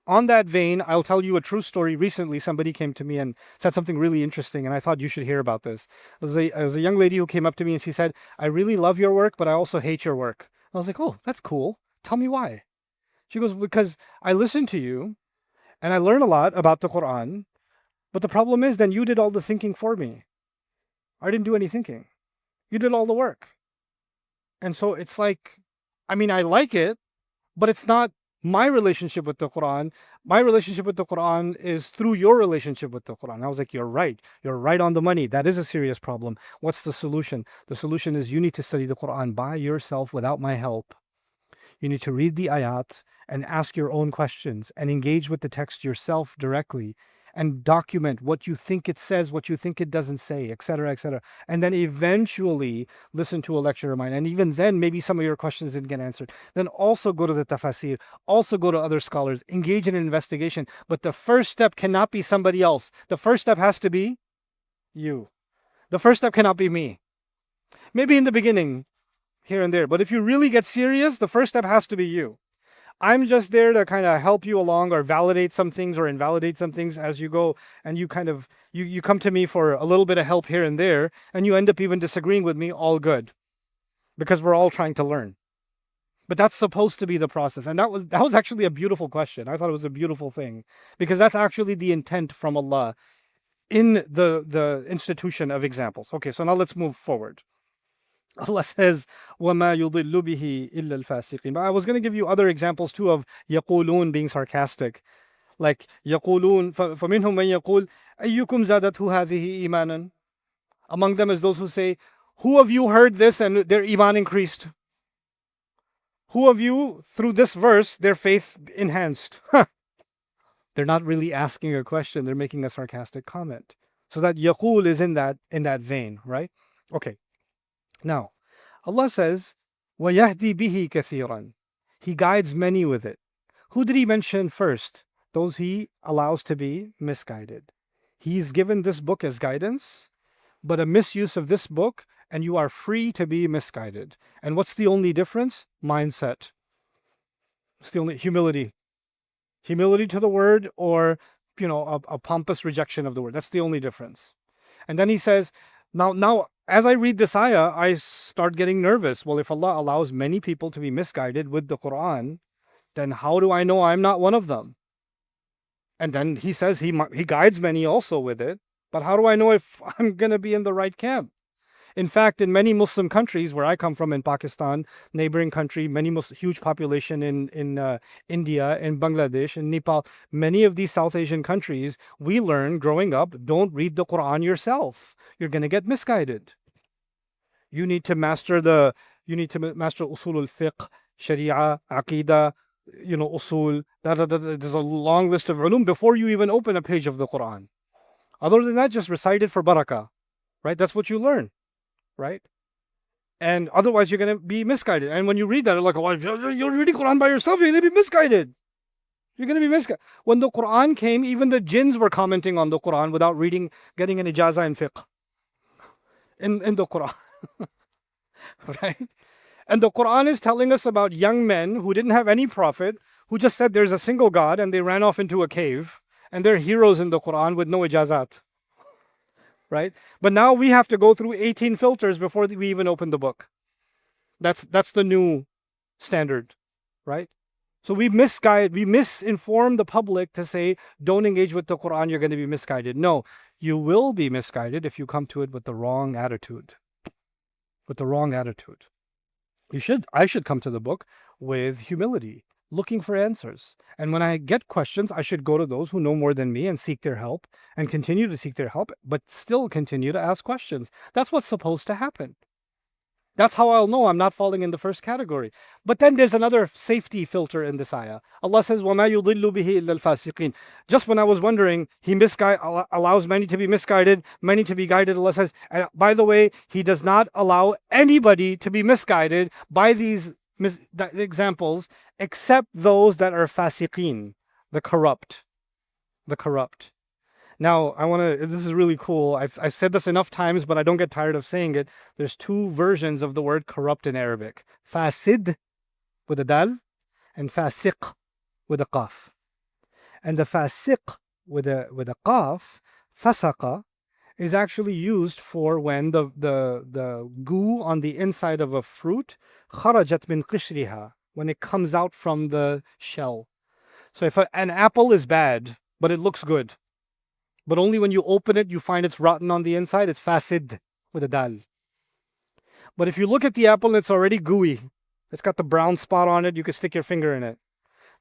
on that vein, I'll tell you a true story. Recently, somebody came to me and said something really interesting, and I thought you should hear about this. It was a young lady who came up to me and she said, I really love your work, but I also hate your work. I was like, oh, that's cool. Tell me why. She goes, because I listen to you and I learn a lot about the Quran, but the problem is then you did all the thinking for me. I didn't do any thinking. You did all the work. And so it's like, I mean, I like it, but it's not my relationship with the Quran. My relationship with the Quran is through your relationship with the Quran. I was like, you're right. You're right on the money. That is a serious problem. What's the solution? The solution is you need to study the Quran by yourself without my help. You need to read the ayat and ask your own questions and engage with the text yourself directly and document what you think it says, what you think it doesn't say, etc., etc. And then eventually listen to a lecture of mine. And even then, maybe some of your questions didn't get answered. Then also go to the tafasir, also go to other scholars, engage in an investigation. But the first step cannot be somebody else. The first step has to be you. The first step cannot be me. Maybe in the beginning, here and there. But if you really get serious, the first step has to be you. I'm just there to kind of help you along or validate some things or invalidate some things as you go. And you kind of, you come to me for a little bit of help here and there, and you end up even disagreeing with me, all good. Because we're all trying to learn. But that's supposed to be the process. And that was actually a beautiful question. I thought it was a beautiful thing. Because that's actually the intent from Allah in the institution of examples. Okay, so now let's move forward. Allah says, وَمَا يُضِلُّ بِهِ إِلَّا الْفَاسِقِينَ. But I was going to give you other examples too of يَقُولُون being sarcastic. Like يَقُولُون, فَمِنْهُمْ مَنْ يَقُول أَيُّكُمْ زَادَتْهُ هَذِهِ إِيمَانًا. Among them is those who say, who of you heard this and their iman increased? Who of you, through this verse, their faith enhanced? They're not really asking a question, they're making a sarcastic comment. So that يَقُول is in that vein, right? Okay. Now, Allah says, وَيَهْدِي بِهِ كَثِيرًا. He guides many with it. Who did He mention first? Those He allows to be misguided. He's given this book as guidance, but a misuse of this book, and you are free to be misguided. And what's the only difference? Mindset. It's the only humility. Humility to the word, or a pompous rejection of the word. That's the only difference. And then He says, now, as I read this ayah, I start getting nervous. Well, if Allah allows many people to be misguided with the Quran, then how do I know I'm not one of them? And then He says He guides many also with it. But how do I know if I'm going to be in the right camp? In fact, in many Muslim countries, where I come from in Pakistan, neighboring country, huge population in India, in Bangladesh, in Nepal, many of these South Asian countries, we learn growing up, don't read the Quran yourself. You're going to get misguided. You need to master usul al-fiqh, sharia, aqidah, usul. There's a long list of ulum before you even open a page of the Quran. Other than that, just recite it for barakah, right? That's what you learn. Right? And otherwise you're going to be misguided. And when you read that, you're like, oh, you're reading Quran by yourself, you're going to be misguided. You're going to be misguided. When the Quran came, even the jinns were commenting on the Quran without getting an ijazah in fiqh. In the Quran. Right? And the Quran is telling us about young men who didn't have any prophet, who just said there's a single God, and they ran off into a cave, and they're heroes in the Quran with no ijazat. Right? But now we have to go through 18 filters before we even open the book. That's the new standard, right? So we misinform the public to say, don't engage with the Quran, you're going to be misguided. No, you will be misguided if you come to it with the wrong attitude. With the wrong attitude. I should come to the book with humility, looking for answers. And when I get questions, I should go to those who know more than me and seek their help and continue to seek their help, but still continue to ask questions. That's what's supposed to happen. That's how I'll know I'm not falling in the first category. But then there's another safety filter in this ayah. Allah says, وَمَا يُضِلُّ بِهِ إِلَّا الْفَاسِقِينَ. Just when I was wondering, He allows many to be misguided, many to be guided. Allah says, and by the way, He does not allow anybody to be misguided by these examples, except those that are fasiqeen, the corrupt. Now, this is really cool. I've said this enough times, but I don't get tired of saying it. There's two versions of the word corrupt in Arabic. Fasid with a dal and fasiq with a qaf. And the fasiq with a qaf, fasaqa, is actually used for when the goo on the inside of a fruit, kharajat min qishriha, when it comes out from the shell. So if an apple is bad, but it looks good, but only when you open it, you find it's rotten on the inside, it's fasid with a dal. But if you look at the apple, it's already gooey. It's got the brown spot on it. You can stick your finger in it.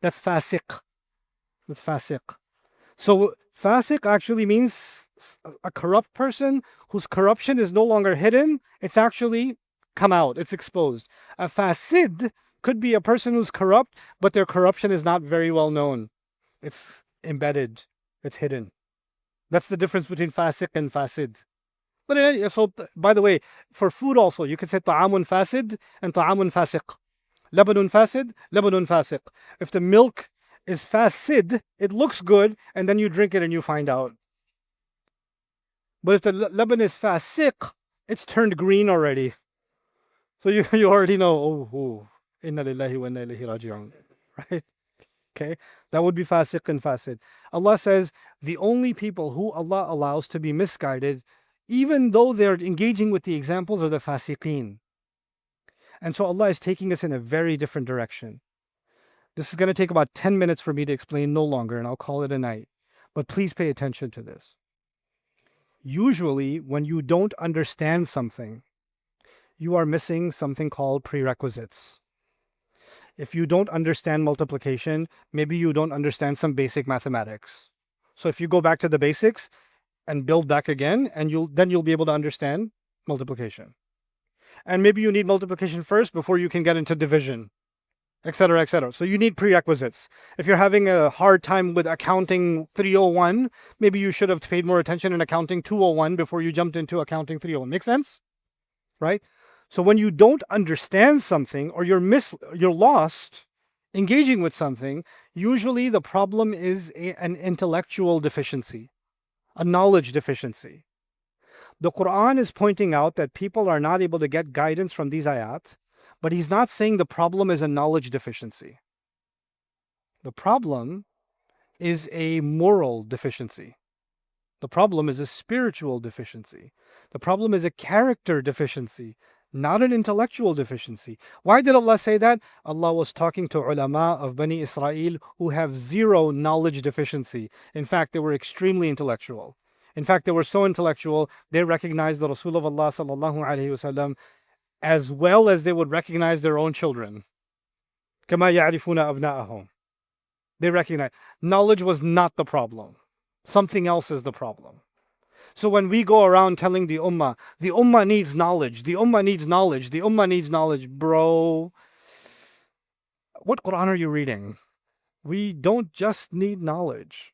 That's fasiq. That's fasiq. So fasiq actually means a corrupt person whose corruption is no longer hidden. It's actually come out. It's exposed. A fasid could be a person who's corrupt, but their corruption is not very well known. It's embedded. It's hidden. That's the difference between fasiq and fasid. But so, by the way, for food also, you could say ta'amun fasid and ta'amun fasiq. Labanun fasid, labanun fasiq. If the milk is fasid, it looks good, and then you drink it and you find out. But if the laban is fasiq, it's turned green already. So you already know, oh, inna lillahi wa inna ilayhi raji'un. Right? Okay, that would be fasiq and fasid. Allah says the only people who Allah allows to be misguided, even though they're engaging with the examples, are the fasiqeen. And so Allah is taking us in a very different direction. This is going to take about 10 minutes for me to explain, no longer, and I'll call it a night. But please pay attention to this. Usually, when you don't understand something, you are missing something called prerequisites. If you don't understand multiplication, maybe you don't understand some basic mathematics. So if you go back to the basics and build back again, and you'll be able to understand multiplication. And maybe you need multiplication first before you can get into division, etc., etc. So you need prerequisites. If you're having a hard time with accounting 301, maybe you should have paid more attention in accounting 201 before you jumped into accounting 301. Make sense? Right? So when you don't understand something, or you're lost engaging with something, usually the problem is an intellectual deficiency, a knowledge deficiency. The Quran is pointing out that people are not able to get guidance from these ayat, but he's not saying the problem is a knowledge deficiency. The problem is a moral deficiency. The problem is a spiritual deficiency. The problem is a character deficiency, not an intellectual deficiency. Why did Allah say that? Allah was talking to ulama of Bani Israel who have zero knowledge deficiency. In fact, they were extremely intellectual. In fact, they were so intellectual, they recognized the Rasul of Allah sallallahu alaihi wasallam as well as they would recognize their own children. كَمَا يَعْرِفُونَ أَبْنَاءَهُم. They recognize. Knowledge was not the problem. Something else is the problem. So when we go around telling the ummah needs knowledge, the ummah needs knowledge, the ummah needs knowledge, bro, what Quran are you reading? We don't just need knowledge.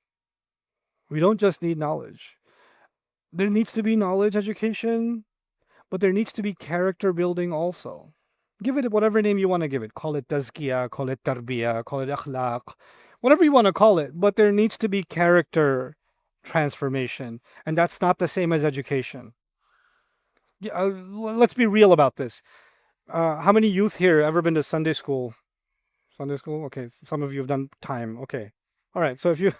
We don't just need knowledge. There needs to be knowledge education, but there needs to be character building also. Give it whatever name you want to give it. Call it tazkiyah, call it tarbiyah, call it akhlaq, whatever you want to call it. But there needs to be character transformation. And that's not the same as education. Let's be real about this. How many youth here ever been to Sunday school? Sunday school? Okay, some of you have done time. Okay. All right, so you've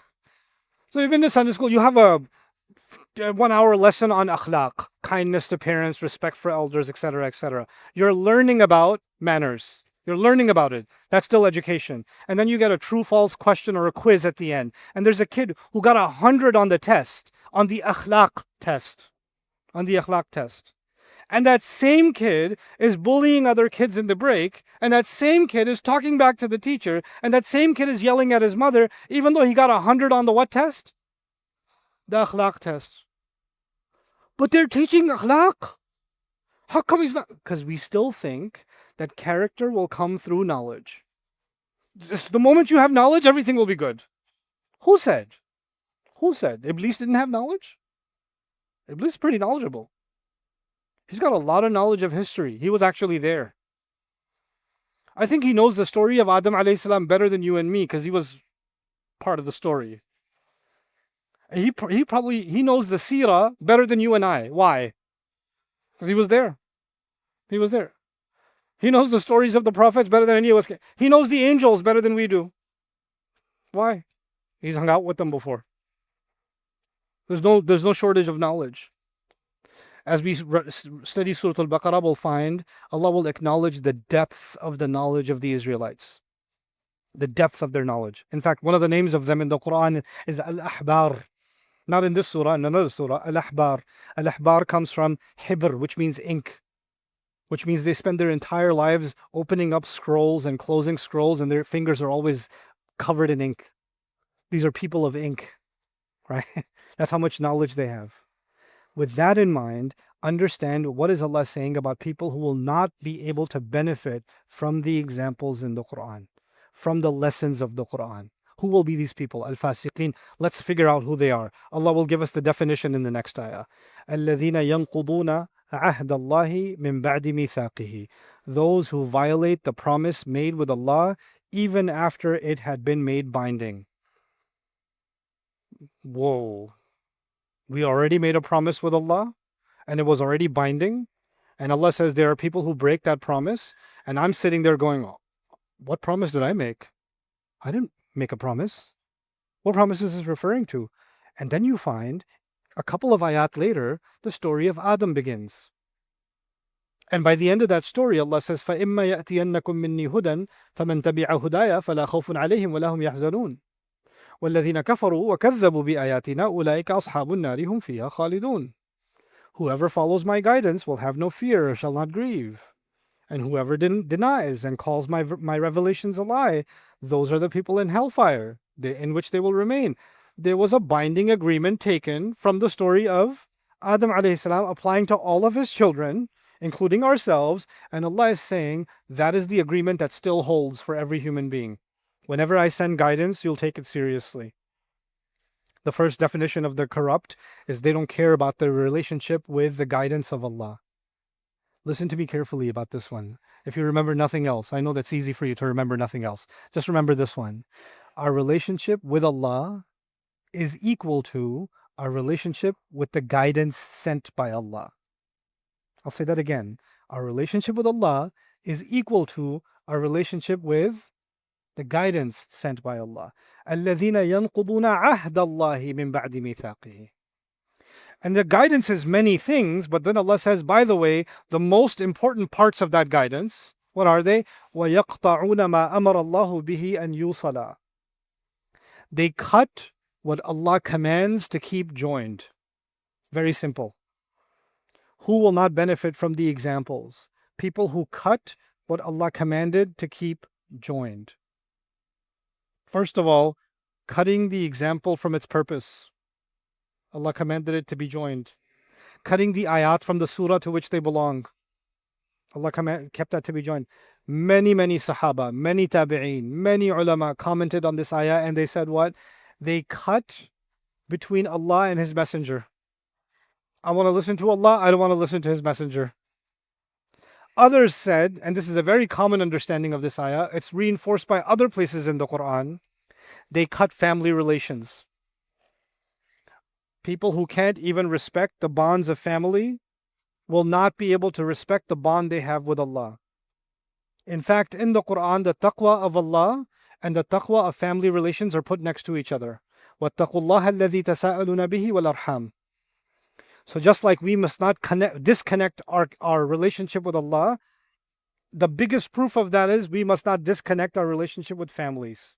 been to Sunday school, you have a 1 hour lesson on akhlaq, kindness to parents, respect for elders, etc., etc. You're learning about manners. You're learning about it. That's still education. And then you get a true-false question or a quiz at the end. And there's a kid who got 100 on the test, on the akhlaq test. On the akhlaq test. And that same kid is bullying other kids in the break. And that same kid is talking back to the teacher. And that same kid is yelling at his mother, even though he got 100 on the what test? The akhlaq test. But they're teaching akhlaq. How come he's not? Because we still think that character will come through knowledge. Just the moment you have knowledge, everything will be good. Who said? Who said? Iblis didn't have knowledge? Iblis is pretty knowledgeable. He's got a lot of knowledge of history. He was actually there. I think he knows the story of Adam alayhi salam better than you and me because he was part of the story. He knows the seerah better than you and I. Why? Because he was there. He was there. He knows the stories of the prophets better than any of us can. He knows the angels better than we do. Why? He's hung out with them before. There's no shortage of knowledge. As we study Surah Al-Baqarah, we'll find Allah will acknowledge the depth of the knowledge of the Israelites. The depth of their knowledge. In fact, one of the names of them in the Quran is Al-Ahbar. Not in this surah, in another surah, Al-Ahbar. Al-Ahbar comes from Hibr, which means ink, which means they spend their entire lives opening up scrolls and closing scrolls, and their fingers are always covered in ink. These are people of ink, right? That's how much knowledge they have. With that in mind, understand what is Allah saying about people who will not be able to benefit from the examples in the Quran, from the lessons of the Quran. Who will be these people? Al-Fasiqeen. Let's figure out who they are. Allah will give us the definition in the next ayah. الَّذِينَ يَنْقُضُونَ عَهْدَ اللَّهِ مِنْ بَعْدِ مِيثَاقِهِ. Those who violate the promise made with Allah even after it had been made binding. Whoa. We already made a promise with Allah and it was already binding. And Allah says there are people who break that promise. And I'm sitting there going, oh, what promise did I make? I didn't make a promise. What promise is this referring to? And then you find a couple of ayat later, the story of Adam begins. And by the end of that story, Allah says, فَإِمَّا يَأْتِيَنَّكُم مِّنِّي هُدًى فَمَن تَبِعَ هُدَايَ فَلَا خَوْفٌ عَلَيْهِمْ وَلَا هُمْ يَحْزَنُونَ وَالَّذِينَ كَفَرُوا وَكَذَّبُوا بِآيَاتِنَا أُولَٰئِكَ أَصْحَابُ النَّارِ هُمْ فِيهَا خَالِدُونَ. Whoever follows my guidance will have no fear or shall not grieve. And whoever denies and calls my revelations a lie, those are the people in hellfire, in which they will remain. There was a binding agreement taken from the story of Adam alayhi salam applying to all of his children, including ourselves, and Allah is saying that is the agreement that still holds for every human being. Whenever I send guidance, you'll take it seriously. The first definition of the corrupt is they don't care about their relationship with the guidance of Allah. Listen to me carefully about this one. If you remember nothing else, I know that's easy for you to remember nothing else. Just remember this one. Our relationship with Allah is equal to our relationship with the guidance sent by Allah. I'll say that again. Our relationship with Allah is equal to our relationship with the guidance sent by Allah. الَّذِينَ يَنْقُضُونَ عَهْدَ اللَّهِ مِنْ بَعْدِ مِيثَاقِهِ. And the guidance is many things, but then Allah says, by the way, the most important parts of that guidance, what are they? وَيَقْطَعُونَ مَا أَمَرَ اللَّهُ بِهِ أَنْ يُوصَلَ. They cut what Allah commands to keep joined. Very simple. Who will not benefit from the examples? People who cut what Allah commanded to keep joined. First of all, cutting the example from its purpose. Allah commanded it to be joined. Cutting the ayat from the surah to which they belong. Allah kept that to be joined. Many Sahaba, many Tabi'een, many ulama commented on this ayah and they said what? They cut between Allah and His Messenger. I want to listen to Allah, I don't want to listen to His Messenger. Others said, and this is a very common understanding of this ayah, it's reinforced by other places in the Quran, they cut family relations. People who can't even respect the bonds of family will not be able to respect the bond they have with Allah. In fact, in the Quran, the taqwa of Allah and the taqwa of family relations are put next to each other. وَاتَّقُوا اللَّهَ الَّذِي تَسَاءَلُونَ بِهِ وَالْأَرْحَامِ. So just like we must not disconnect our relationship with Allah, the biggest proof of that is we must not disconnect our relationship with families.